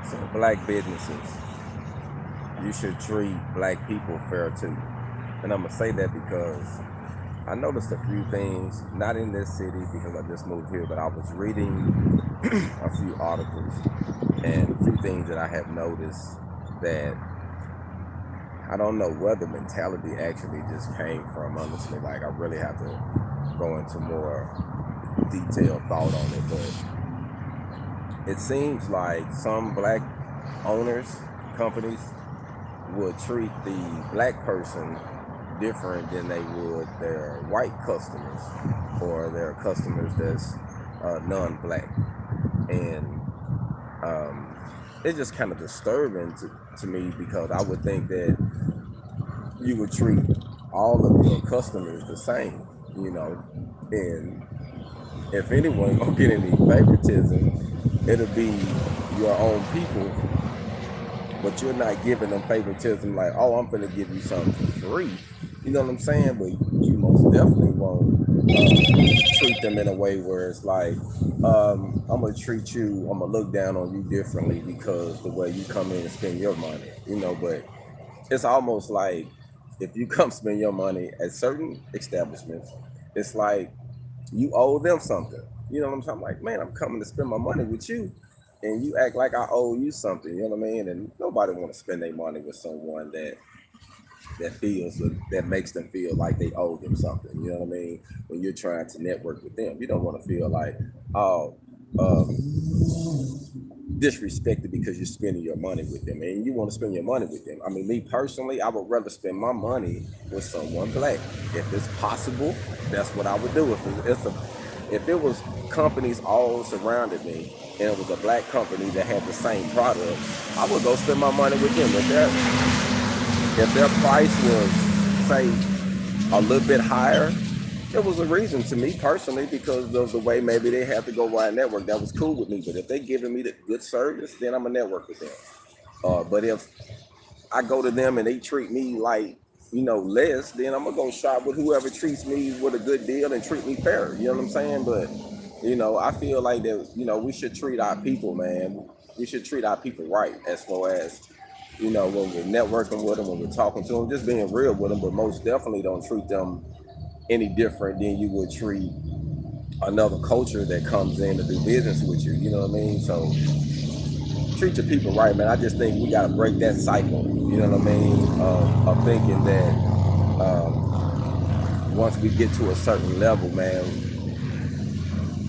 So black businesses, you should treat black people fair too. And I'm gonna say that because I noticed a few things, not in this city because I just moved here, but I was reading a few articles and a few things that I have noticed that I don't know where the mentality actually just came from, honestly. Like, I really have to go into more detailed thought on it, but it seems like some black owners, companies, would treat the black person different than they would their white customers or their customers that's non-black. And um, it's just kind of disturbing to me because I would think that you would treat all of your customers the same, you know. And if anyone gonna get any favoritism, it'll be your own people, but you're not giving them favoritism like, oh, I'm gonna give you something for free. You know what I'm saying? But you most definitely won't treat them in a way where it's like, I'm gonna treat you, I'm gonna look down on you differently because the way you come in and spend your money, you know. But it's almost like if you come spend your money at certain establishments, it's like you owe them something. You know what I'm saying? I'm like, man, I'm coming to spend my money with you, and you act like I owe you something. You know what I mean? And nobody want to spend their money with someone that makes them feel like they owe them something. You know what I mean? When you're trying to network with them, you don't want to feel like, oh, disrespected because you're spending your money with them, and you want to spend your money with them. I mean, me personally, I would rather spend my money with someone black if it's possible. That's what I would do. If it was companies all surrounded me and it was a black company that had the same product, I would go spend my money with them. If their price was, say, a little bit higher, there was a reason to me personally because of the way maybe they had to go wide network. That was cool with me. But if they giving me the good service, then I'm a network with them. But if I go to them and they treat me like, less, then I'm gonna go shop with whoever treats me with a good deal and treat me fair. You know what I'm saying? But I feel like that. We should treat our people, man. We should treat our people right as far as when we're networking with them, when we're talking to them, just being real with them. But most definitely don't treat them any different than you would treat another culture that comes in to do business with you. You know what I mean? So treat your people right, man. I just think we got to break that cycle. You know what I mean? Of thinking that once we get to a certain level, man,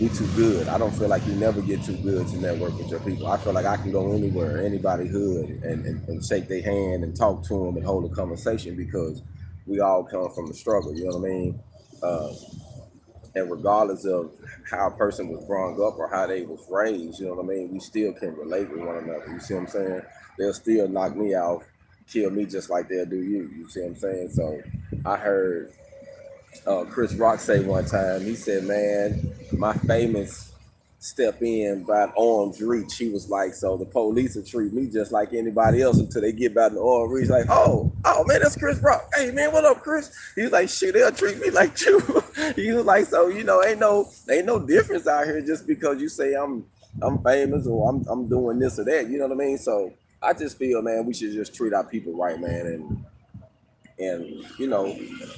we too good. I don't feel like you never get too good to network with your people. I feel like I can go anywhere, anybody hood, and shake their hand and talk to them and hold a conversation because we all come from the struggle. You know what I mean? Uh, and regardless of how a person was brought up or how they was raised, you know what I mean, we still can relate with one another. You see what I'm saying? They'll still knock me out, kill me just like they'll do you. You see what I'm saying? So I heard Chris Rock say one time, he said, man, my famous step in by arm's reach. He was like, so the police will treat me just like anybody else until they get by the arm's reach. Like, oh man, that's Chris Rock. Hey man, what up, Chris? He was like, shoot, they'll treat me like you. He was like, so ain't no difference out here just because you say I'm famous or I'm doing this or that. You know what I mean? So I just feel, man, we should just treat our people right, man, and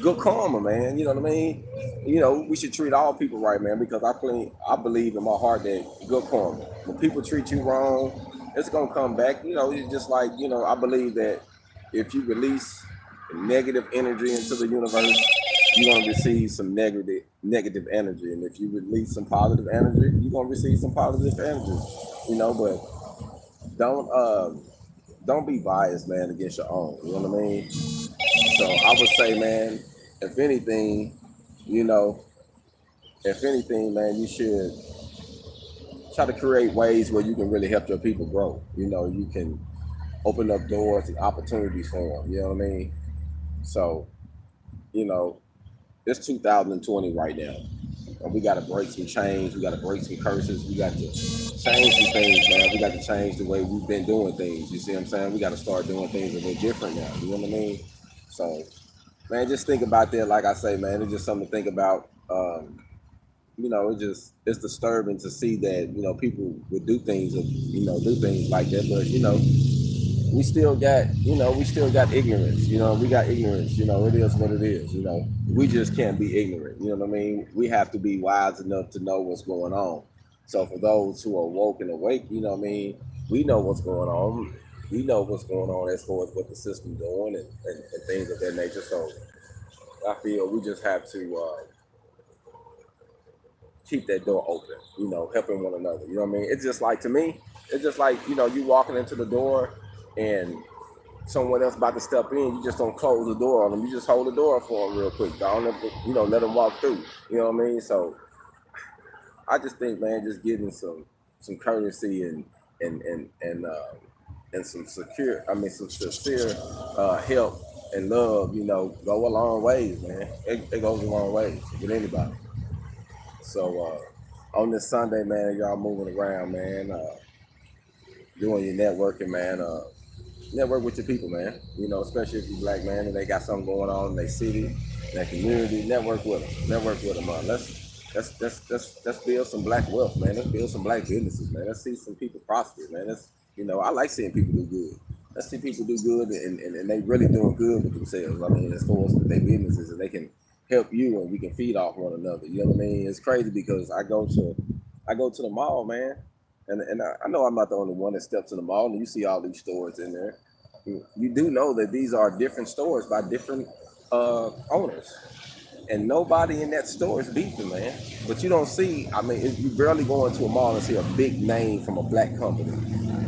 good karma, man. You know what I mean? We should treat all people right, man, because I believe in my heart that good karma. When people treat you wrong, it's gonna come back. It's just like I believe that if you release negative energy into the universe, you're gonna receive some negative energy, and if you release some positive energy, you're gonna receive some positive energy. But don't don't be biased, man, against your own. You know what I mean? So I would say, man, if anything, you know, if anything, man, you should try to create ways where you can really help your people grow. You can open up doors and opportunities for them. You know what I mean? So, you know, it's 2020 right now, and we got to break some chains. We got to break some curses. We got to change some things, man. We got to change the way we've been doing things. You see what I'm saying? We got to start doing things a little different now. You know what I mean? So, man, just think about that. Like I say, man, it's just something to think about. it's disturbing to see that, people would do things, do things like that. But, we still got ignorance. We got ignorance. It is what it is. We just can't be ignorant. You know what I mean? We have to be wise enough to know what's going on. So for those who are woke and awake, what I mean, we know what's going on. We know what's going on as far as what the system's doing, and things of that nature. So I feel we just have to keep that door open, helping one another. You know what I mean? It's just like, to me, it's just like, you walking into the door and someone else about to step in, you just don't close the door on them. You just hold the door for them real quick. Don't let them, let them walk through. You know what I mean? So I just think, man, just getting some courtesy and some some sincere help and love, go a long ways, man. It goes a long ways with anybody. So on this Sunday, man, y'all moving around, man, doing your networking, man. Network with your people, man. Especially if you're black, man, and they got something going on in their city, their community. Network with them. Network with them. Let's build some black wealth, man. Let's build some black businesses, man. Let's see some people prosper, man. I like seeing people do good. Let's see people do good, and they really doing good with themselves. I mean, as far as with their businesses, and they can help you, and we can feed off one another. You know what I mean? It's crazy because I go to the mall, man, and I know I'm not the only one that steps in the mall, and you see all these stores in there. You do know that these are different stores by different owners, and nobody in that store is beefing, man. But you don't see. I mean, you barely go into a mall and see a big name from a black company.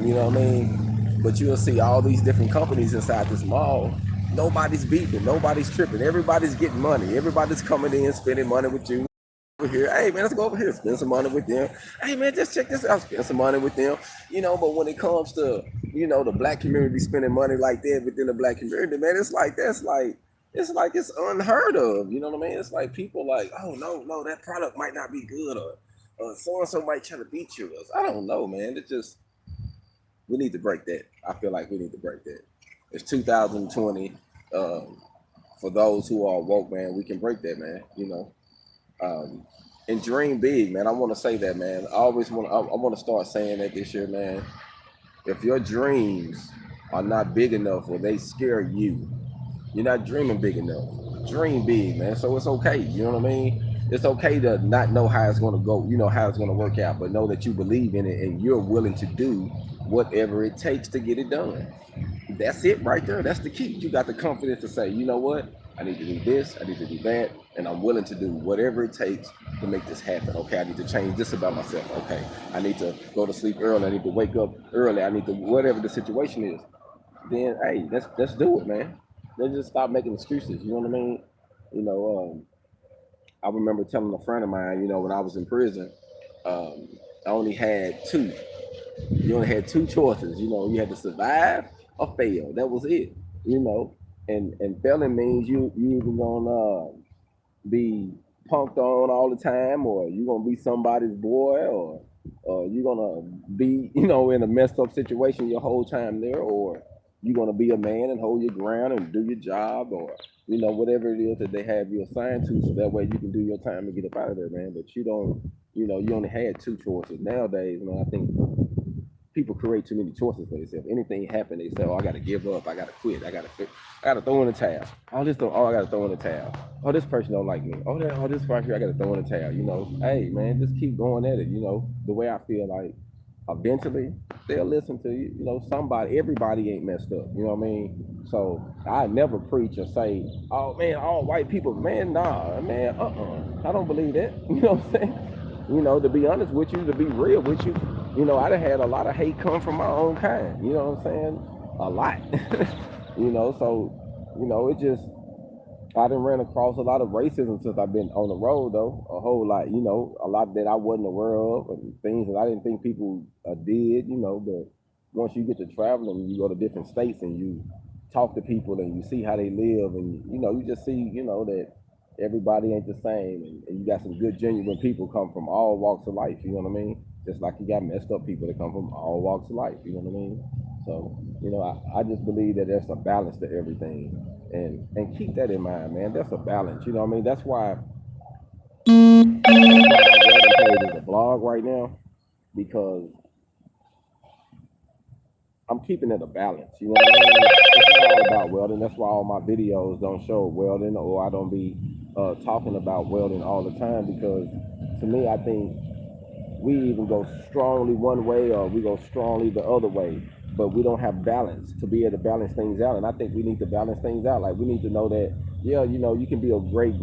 You know what I mean? But you'll see all these different companies inside this mall. Nobody's beefing. Nobody's tripping. Everybody's getting money. Everybody's coming in, spending money with you. Over here, hey man, let's go over here, spend some money with them. Hey man, just check this out, spend some money with them. But when it comes to the black community spending money like that within the black community, man, it's like it's unheard of. You know what I mean? It's like people like, oh no, that product might not be good, or so and so might try to beat you. I don't know, man. It's just, we need to break that. I feel like we need to break that. It's 2020. For those who are woke, man, we can break that, man. And dream big, man. I want to say that, man. I want to start saying that this year, man. If your dreams are not big enough or they scare you, you're not dreaming big enough. Dream big, man. So it's okay. You know what I mean? It's okay to not know how it's going to go, how it's going to work out, but know that you believe in it and you're willing to do whatever it takes to get it done. That's it right there. That's the key. You got the confidence to say, you know what? I need to do this, I need to do that, and I'm willing to do whatever it takes to make this happen. Okay, I need to change this about myself. Okay, I need to go to sleep early, I need to wake up early, I need to, whatever the situation is. Then hey, let's do it, man. Let's just stop making excuses. You know what I mean? You know, I remember telling a friend of mine, when I was in prison, I only had two. You only had two choices. You had to survive or fail. That was it. You know, and failing means you either gonna be punked on all the time, or you gonna be somebody's boy, or you gonna be in a messed up situation your whole time there, or you gonna be a man and hold your ground and do your job, or whatever it is that they have you assigned to, so that way you can do your time and get up out of there, man. But you don't, you only had two choices. Nowadays, man, I think people create too many choices for themselves. Anything happen, they say, "Oh, I got to give up. I got to quit. I got to throw in the towel. I got to throw in the towel. Oh, this person don't like me. Oh, this right here, I got to throw in the towel." Hey, man, just keep going at it. The way I feel like eventually they'll listen to you. Everybody ain't messed up. You know what I mean? So I never preach or say, "Oh man, all white people." Man, nah, man, I don't believe that. You know what I'm saying? To be honest with you, to be real with you, I done had a lot of hate come from my own kind. You know what I'm saying? A lot. So, it just, I done ran across a lot of racism since I've been on the road, though. A whole lot, a lot that I wasn't aware of, and things that I didn't think people did, but once you get to traveling, you go to different states and you talk to people and you see how they live, and, you just see, that everybody ain't the same, and you got some good, genuine people come from all walks of life, you know what I mean? Just like you got messed up people that come from all walks of life, you know what I mean? So, I just believe that there's a balance to everything, and keep that in mind, man. That's a balance, you know what I mean? That's why blog right now because I'm keeping it a balance. You know what I mean? It's not all about welding. That's why all my videos don't show welding, or I don't be talking about welding all the time, because to me, I think we even go strongly one way or we go strongly the other way, but we don't have balance to be able to balance things out. And I think we need to balance things out. Like, we need to know that, yeah, you know, you can be a great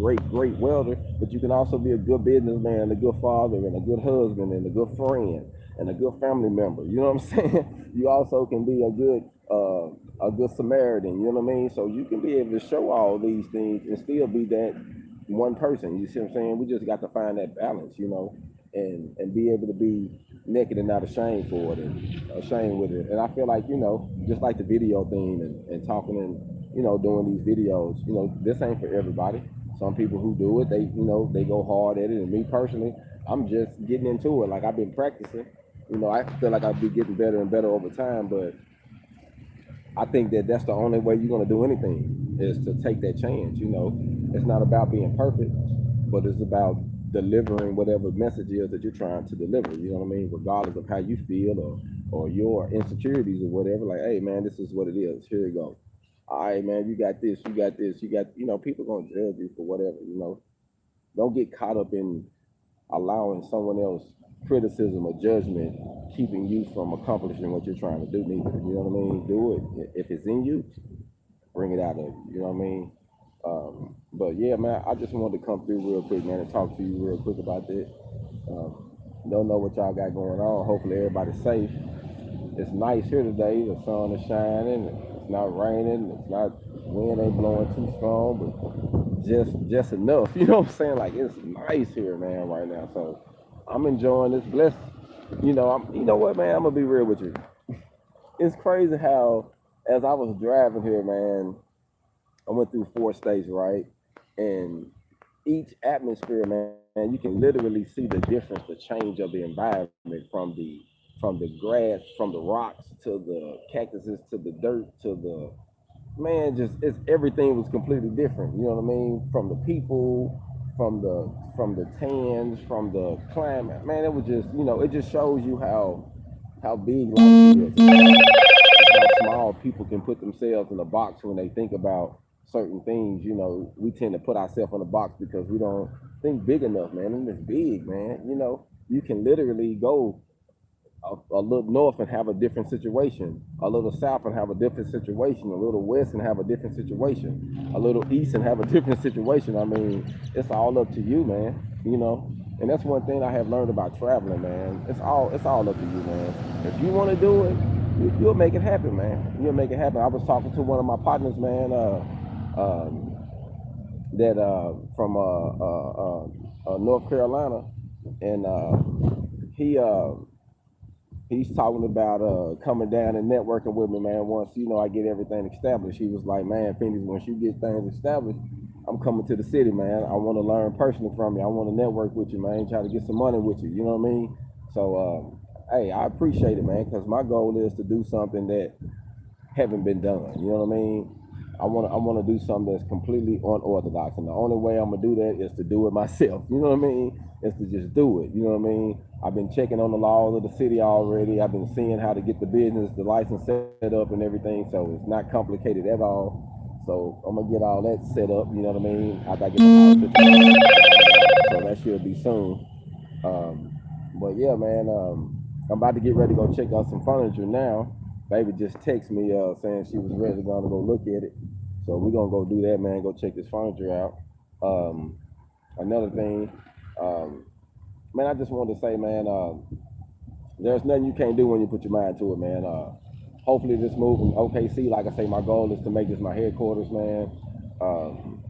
welder, but you can also be a good businessman, a good father, and a good husband, and a good friend, and a good family member. You know what I'm saying? You also can be a good Samaritan. You know what I mean? So you can be able to show all these things and still be that one person. You see what I'm saying? We just got to find that balance, you know, and be able to be naked and not ashamed for it, and ashamed with it. And I feel like, you know, just like the video thing, and talking and, you know, doing these videos, you know, this ain't for everybody. Some people who do it, they, you know, they go hard at it. And me personally, I'm just getting into it. Like, I've been practicing. You know, I feel like I'll be getting better and better over time, but I think that that's the only way you're going to do anything, is to take that chance. You know, it's not about being perfect, but it's about delivering whatever message is that you're trying to deliver. You know what I mean? Regardless of how you feel, or your insecurities or whatever. Like, hey man, this is what it is. Here you go. All right, man, you got this, you got this, you got. You know, people gonna judge you for whatever. You know, don't get caught up in allowing someone else criticism or judgment keeping you from accomplishing what you're trying to do neither. You know what I mean? Do it. If it's in you, bring it out of you. You know what I mean? But yeah, man, I just wanted to come through real quick, man, and talk to you real quick about that. Don't know what y'all got going on. Hopefully everybody's safe. It's nice here today. The sun is shining. It's not raining. It's not, wind ain't blowing too strong, but just enough. You know what I'm saying? Like, it's nice here, man, right now. So I'm enjoying this blessed. You know what, man? I'm gonna be real with you. It's crazy how, as I was driving here, man, I went through 4 states, right? And each atmosphere, man, you can literally see the difference, the change of the environment, from the grass, from the rocks to the cactuses to the dirt to the, man, just, it's, everything was completely different. You know what I mean? From the people, from the tans, from the climate. Man, it was just, you know, it just shows you how big life is, how small people can put themselves in a box when they think about certain things. You know, we tend to put ourselves in a box because we don't think big enough, man. And it's big, man. You know, you can literally go a little north and have a different situation, a little south and have a different situation, a little west and have a different situation, a little east and have a different situation. I mean, it's all up to you, man. You know, and that's one thing I have learned about traveling, man. It's all up to you, man. If you want to do it, you'll make it happen, man. You'll make it happen. I was talking to one of my partners, man, that from North Carolina, and he he's talking about coming down and networking with me, man. Once, you know, I get everything established, he was like, man, Phoenix, once you get things established, I'm coming to the city, man. I want to learn personally from you. I want to network with you, man. Try to get some money with you. You know what I mean? So, hey, I appreciate it, man, because my goal is to do something that haven't been done. You know what I mean? I want to do something that's completely unorthodox, and the only way I'm gonna do that is to do it myself. You know what I mean? Is to just do it. You know what I mean? I've been checking on the laws of the city already. I've been seeing how to get the business, the license set up, and everything. So it's not complicated at all. So I'm gonna get all that set up. You know what I mean? After I get the house situated, so that should be soon. But yeah, man, I'm about to get ready to go check out some furniture now. Baby just texted me saying she was ready to go look at it. So we're gonna go do that, man. Go check this furniture out. Um, Another thing, um, man, I just wanted to say, man, there's nothing you can't do when you put your mind to it, man. Hopefully this move in OKC, like I say, my goal is to make this my headquarters, man. Um,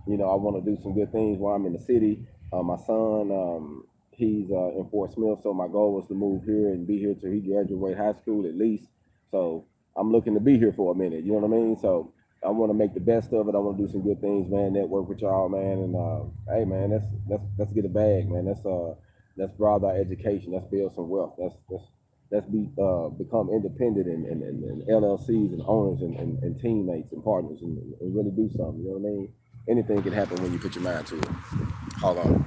you know, I want to do some good things while I'm in the city. My son, he's in Fort Smith, so my goal was to move here and be here till he graduate high school at least. So I'm looking to be here for a minute. You know what I mean? So I want to make the best of it. I want to do some good things, man. Network with y'all, man. And hey, man, let's get a bag, man. Let's broaden our education. Let's build some wealth. Let's become independent and LLCs and owners and teammates and partners, and really do something. You know what I mean? Anything can happen when you put your mind to it. Hold on.